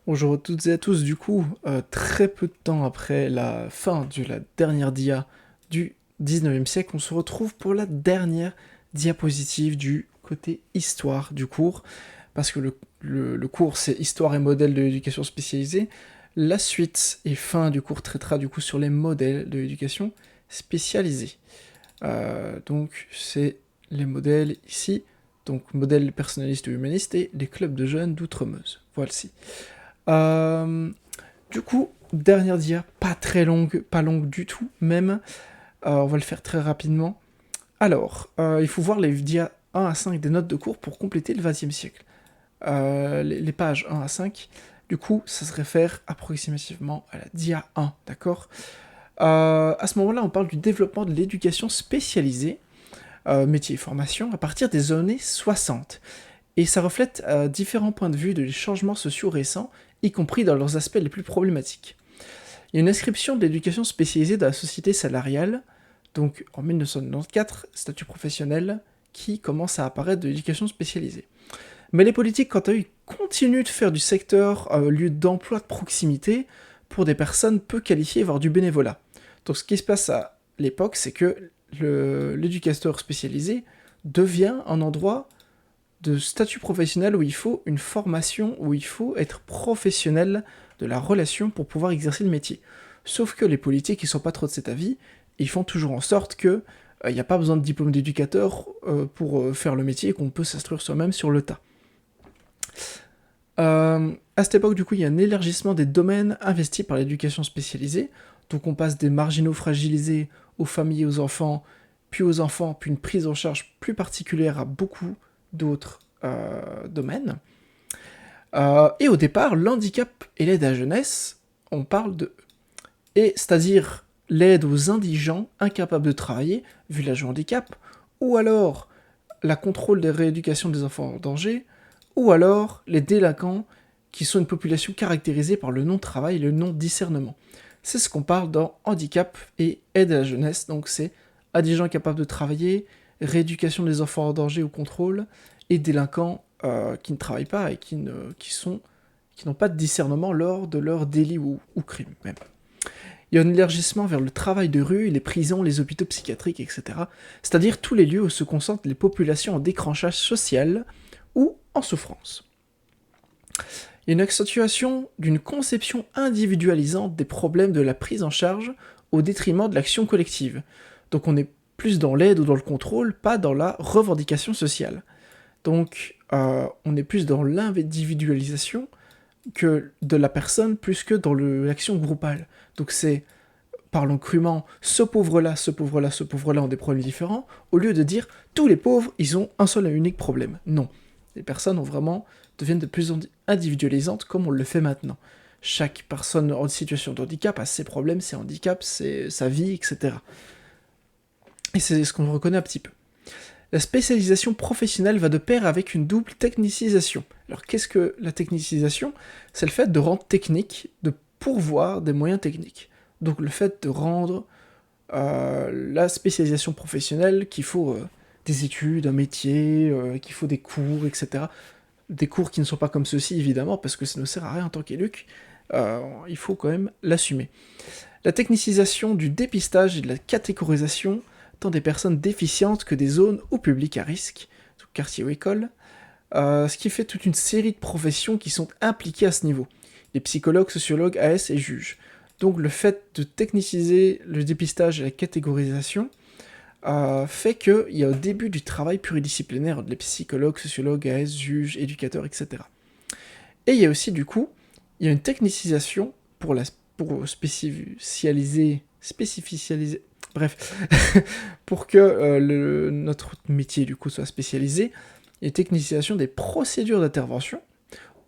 Bonjour à toutes et à tous, du coup, très peu de temps après la fin de la dernière dia du 19e siècle, on se retrouve pour la dernière diapositive du côté histoire du cours, parce que le cours c'est histoire et modèles de l'éducation spécialisée. La suite et fin du cours traitera du coup sur les modèles de l'éducation spécialisée. Donc c'est les modèles ici, donc modèles personnalistes ou humanistes et les clubs de jeunes d'Outremeuse. Voici. Euh, du coup, dernière dia, pas très longue, pas longue du tout même. On va le faire très rapidement. Alors, il faut voir les dias 1 à 5 des notes de cours pour compléter le 20e siècle. Les pages 1 à 5, du coup, ça se réfère approximativement à la dia 1, d'accord. À ce moment-là, on parle du développement de l'éducation spécialisée, métier et formation, à partir des années 60. Et ça reflète différents points de vue de les changements sociaux récents, y compris dans leurs aspects les plus problématiques. Il y a une inscription de l'éducation spécialisée dans la société salariale, donc en 1994, statut professionnel, qui commence à apparaître de l'éducation spécialisée. Mais les politiques, quant à eux, continuent de faire du secteur lieu d'emploi de proximité pour des personnes peu qualifiées, voire du bénévolat. Donc ce qui se passe à l'époque, c'est que l'éducateur spécialisé devient un endroit de statut professionnel où il faut une formation, où il faut être professionnel de la relation pour pouvoir exercer le métier. Sauf que les politiques, ils sont pas trop de cet avis, ils font toujours en sorte que il n'y a pas besoin de diplôme d'éducateur pour faire le métier et qu'on peut s'instruire soi-même sur le tas. À cette époque, du coup, il y a un élargissement des domaines investis par l'éducation spécialisée. Donc on passe des marginaux fragilisés aux familles et aux enfants, puis une prise en charge plus particulière à beaucoup d'autres domaines. Et au départ, l'handicap et l'aide à la jeunesse, on parle de... Et c'est-à-dire l'aide aux indigents incapables de travailler, vu l'âge du handicap, ou alors la contrôle des rééducations des enfants en danger, ou alors les délinquants qui sont une population caractérisée par le non-travail et le non-discernement. C'est ce qu'on parle dans handicap et aide à la jeunesse, donc c'est indigents capables de travailler, rééducation des enfants en danger ou contrôle, et délinquants qui ne travaillent pas et qui n'ont pas de discernement lors de leurs délits ou crimes même. Il y a un élargissement vers le travail de rue, les prisons, les hôpitaux psychiatriques, etc. C'est-à-dire tous les lieux où se concentrent les populations en décranchage social ou en souffrance. Il y a une accentuation d'une conception individualisante des problèmes de la prise en charge au détriment de l'action collective. Donc on est plus dans l'aide ou dans le contrôle, pas dans la revendication sociale. Donc on est plus dans l'individualisation que de la personne, plus que dans l'action groupale. Donc c'est, parlons crûment, ce pauvre-là, ce pauvre-là, ce pauvre-là ont des problèmes différents, au lieu de dire tous les pauvres, ils ont un seul et unique problème. Non. Les personnes deviennent de plus en plus individualisantes comme on le fait maintenant. Chaque personne en situation de handicap a ses problèmes, ses handicaps, sa vie, etc. Et c'est ce qu'on reconnaît un petit peu. La spécialisation professionnelle va de pair avec une double technicisation. Alors qu'est-ce que la technicisation ? C'est le fait de rendre technique, de pourvoir des moyens techniques. Donc le fait de rendre la spécialisation professionnelle, qu'il faut des études, un métier, qu'il faut des cours, etc. Des cours qui ne sont pas comme ceux-ci, évidemment, parce que ça ne sert à rien en tant qu'éduc. Il faut quand même l'assumer. La technicisation du dépistage et de la catégorisation tant des personnes déficientes que des zones ou publics à risque, quartier ou école, ce qui fait toute une série de professions qui sont impliquées à ce niveau. Les psychologues, sociologues, AS et juges. Donc le fait de techniciser le dépistage et la catégorisation fait qu'il y a au début du travail pluridisciplinaire des psychologues, sociologues, AS, juges, éducateurs, etc. Et il y a aussi du coup, il y a une technicisation pour spécificialiser, bref, pour que notre métier du coup soit spécialisé, et technicisation des procédures d'intervention,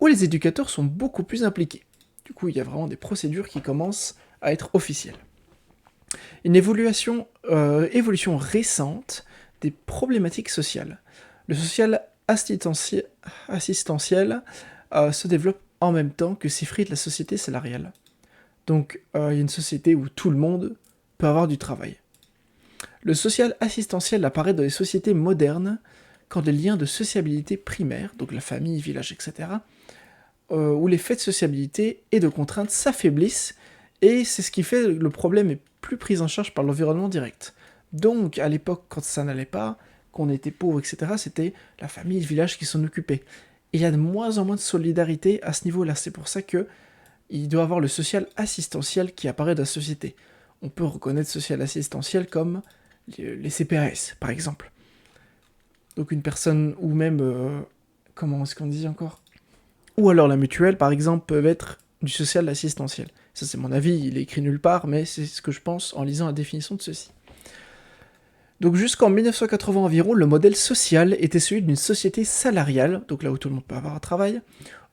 où les éducateurs sont beaucoup plus impliqués. Du coup, il y a vraiment des procédures qui commencent à être officielles. Une évolution récente des problématiques sociales. Le social assistentiel se développe en même temps que s'effrite la société salariale. Donc, il y a une société où tout le monde peut avoir du travail. Le social assistentiel apparaît dans les sociétés modernes quand les liens de sociabilité primaires, donc la famille, village, etc., où l'effet de sociabilité et de contrainte s'affaiblissent, et c'est ce qui fait que le problème est plus pris en charge par l'environnement direct. Donc, à l'époque, quand ça n'allait pas, qu'on était pauvre, etc., c'était la famille, le village qui s'en occupait. Et il y a de moins en moins de solidarité à ce niveau-là. C'est pour ça que il doit y avoir le social assistentiel qui apparaît dans la société. On peut reconnaître social assistentiel comme les CPAS, par exemple. Donc une personne, ou même, comment est-ce qu'on dit encore? Ou alors la mutuelle, par exemple, peuvent être du social assistentiel. Ça c'est mon avis, il est écrit nulle part, mais c'est ce que je pense en lisant la définition de ceci. Donc jusqu'en 1980 environ, le modèle social était celui d'une société salariale, donc là où tout le monde peut avoir un travail,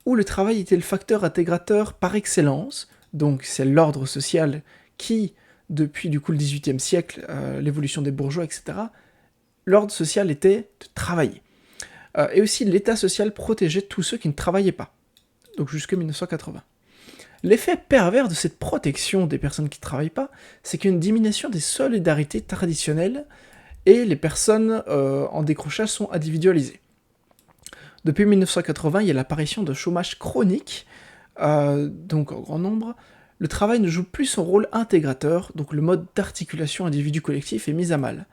où le travail était le facteur intégrateur par excellence, donc c'est l'ordre social qui, depuis du coup le XVIIIe siècle, l'évolution des bourgeois, etc., l'ordre social était de travailler. Et aussi l'État social protégeait tous ceux qui ne travaillaient pas, donc jusqu'en 1980. L'effet pervers de cette protection des personnes qui ne travaillent pas, c'est qu'il y a une diminution des solidarités traditionnelles et les personnes en décrochage sont individualisées. Depuis 1980, il y a l'apparition de chômage chronique, donc en grand nombre. Le travail ne joue plus son rôle intégrateur, donc le mode d'articulation individu-collectif est mis à mal.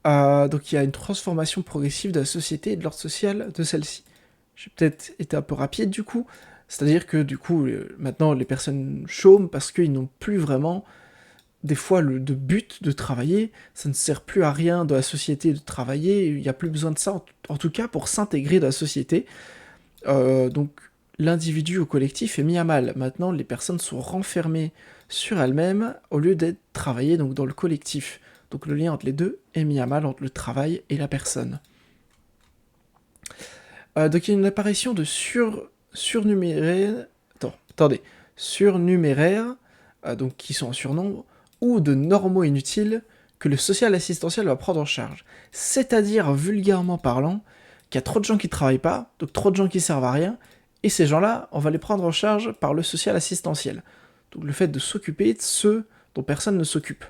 Donc il y a une transformation progressive de la société et de l'ordre social de celle-ci. J'ai peut-être été un peu rapide du coup, c'est-à-dire que du coup, maintenant les personnes chôment parce qu'ils n'ont plus vraiment des fois de but de travailler, ça ne sert plus à rien dans la société de travailler, il n'y a plus besoin de ça, en tout cas pour s'intégrer dans la société. Donc l'individu au collectif est mis à mal. Maintenant, les personnes sont renfermées sur elles-mêmes au lieu d'être travaillées donc, dans le collectif. Donc le lien entre les deux est mis à mal, entre le travail et la personne. Donc il y a une apparition de surnuméraires, donc qui sont en surnombre, ou de normaux inutiles que le social assistentiel va prendre en charge. C'est-à-dire, vulgairement parlant, qu'il y a trop de gens qui ne travaillent pas, donc trop de gens qui servent à rien, et ces gens-là, on va les prendre en charge par le social assistentiel. Donc le fait de s'occuper de ceux dont personne ne s'occupe.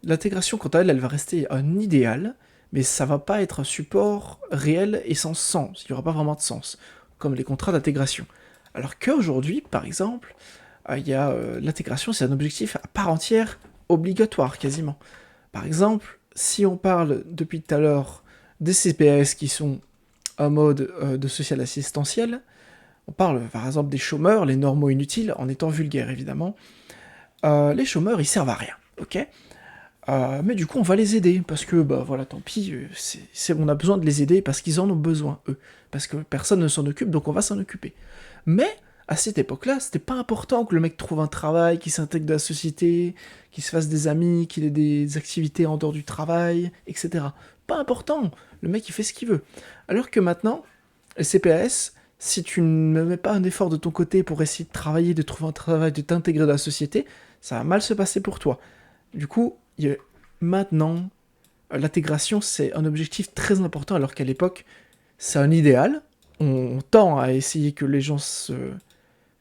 L'intégration, quant à elle, elle va rester un idéal, mais ça va pas être un support réel et sans sens, il n'y aura pas vraiment de sens, comme les contrats d'intégration. Alors qu'aujourd'hui, par exemple, l'intégration, c'est un objectif à part entière, obligatoire quasiment. Par exemple, si on parle depuis tout à l'heure des CPAS qui sont en mode de social assistentiel, on parle par exemple des chômeurs, les normaux inutiles, en étant vulgaire évidemment. Les chômeurs, ils servent à rien, ok ? Mais du coup, on va les aider, parce que, bah voilà, tant pis, on a besoin de les aider parce qu'ils en ont besoin, eux. Parce que personne ne s'en occupe, donc on va s'en occuper. Mais, à cette époque-là, c'était pas important que le mec trouve un travail, qu'il s'intègre dans la société, qu'il se fasse des amis, qu'il ait des activités en dehors du travail, etc. Pas important, le mec il fait ce qu'il veut. Alors que maintenant, les CPAS, si tu ne mets pas un effort de ton côté pour essayer de travailler, de trouver un travail, de t'intégrer dans la société, ça va mal se passer pour toi. Du coup, maintenant, l'intégration, c'est un objectif très important, alors qu'à l'époque, c'est un idéal. On tend à essayer que les gens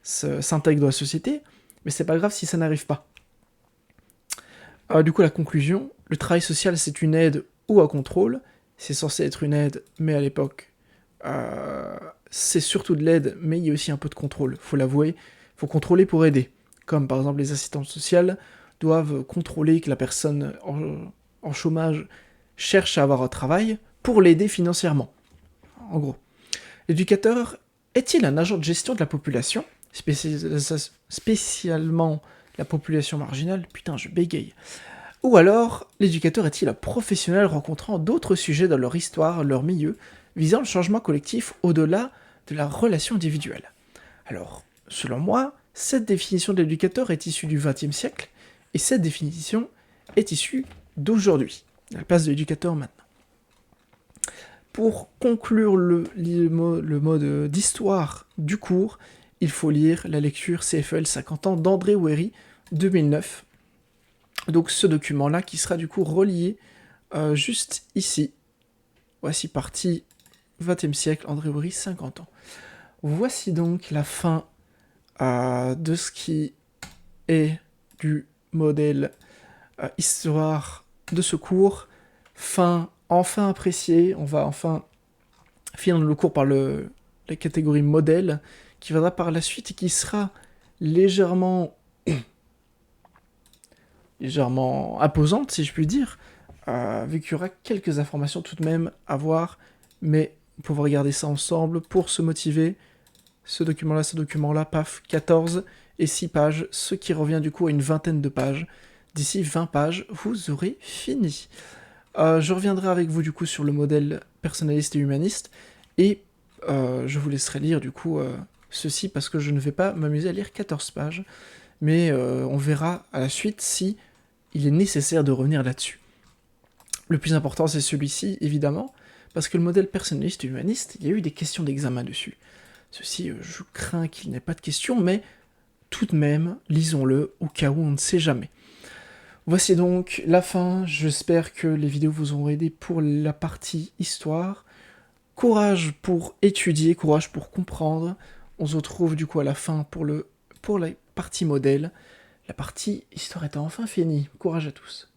s'intègrent dans la société, mais c'est pas grave si ça n'arrive pas. Du coup, la conclusion, le travail social, c'est une aide ou un contrôle. C'est censé être une aide, mais à l'époque, c'est surtout de l'aide, mais il y a aussi un peu de contrôle, faut l'avouer. Faut contrôler pour aider. Comme par exemple les assistantes sociales doivent contrôler que la personne en chômage cherche à avoir un travail pour l'aider financièrement. En gros. L'éducateur est-il un agent de gestion de la population, spécialement la population marginale? Putain, je bégaye. Ou alors, l'éducateur est-il un professionnel rencontrant d'autres sujets dans leur histoire, leur milieu, visant le changement collectif au-delà de la relation individuelle? Alors, selon moi, cette définition de l'éducateur est issue du XXe siècle, et cette définition est issue d'aujourd'hui, à la place de l'éducateur maintenant. Pour conclure le mode d'histoire du cours, il faut lire la lecture CFEL 50 ans d'André Ouéry, 2009. Donc ce document-là qui sera du coup relié juste ici. Voici partie 20e siècle, André Ouéry, 50 ans. Voici donc la fin de ce qui est du modèle histoire de ce cours. Fin enfin apprécié, on va enfin finir le cours par la catégorie modèle, qui viendra par la suite et qui sera légèrement imposante, si je puis dire, vu qu'il y aura quelques informations tout de même à voir, mais on peut regarder ça ensemble pour se motiver. Ce document-là, paf, 14 et 6 pages, ce qui revient du coup à une vingtaine de pages. D'ici 20 pages, vous aurez fini. Je reviendrai avec vous du coup sur le modèle personnaliste et humaniste, et je vous laisserai lire du coup ceci, parce que je ne vais pas m'amuser à lire 14 pages, mais on verra à la suite si il est nécessaire de revenir là-dessus. Le plus important, c'est celui-ci, évidemment, parce que le modèle personnaliste et humaniste, il y a eu des questions d'examen dessus. Ceci, je crains qu'il n'ait pas de questions, mais tout de même, lisons-le, au cas où on ne sait jamais. Voici donc la fin, j'espère que les vidéos vous auront aidé pour la partie histoire. Courage pour étudier, courage pour comprendre. On se retrouve du coup à la fin pour la partie modèle. La partie histoire étant enfin finie. Courage à tous.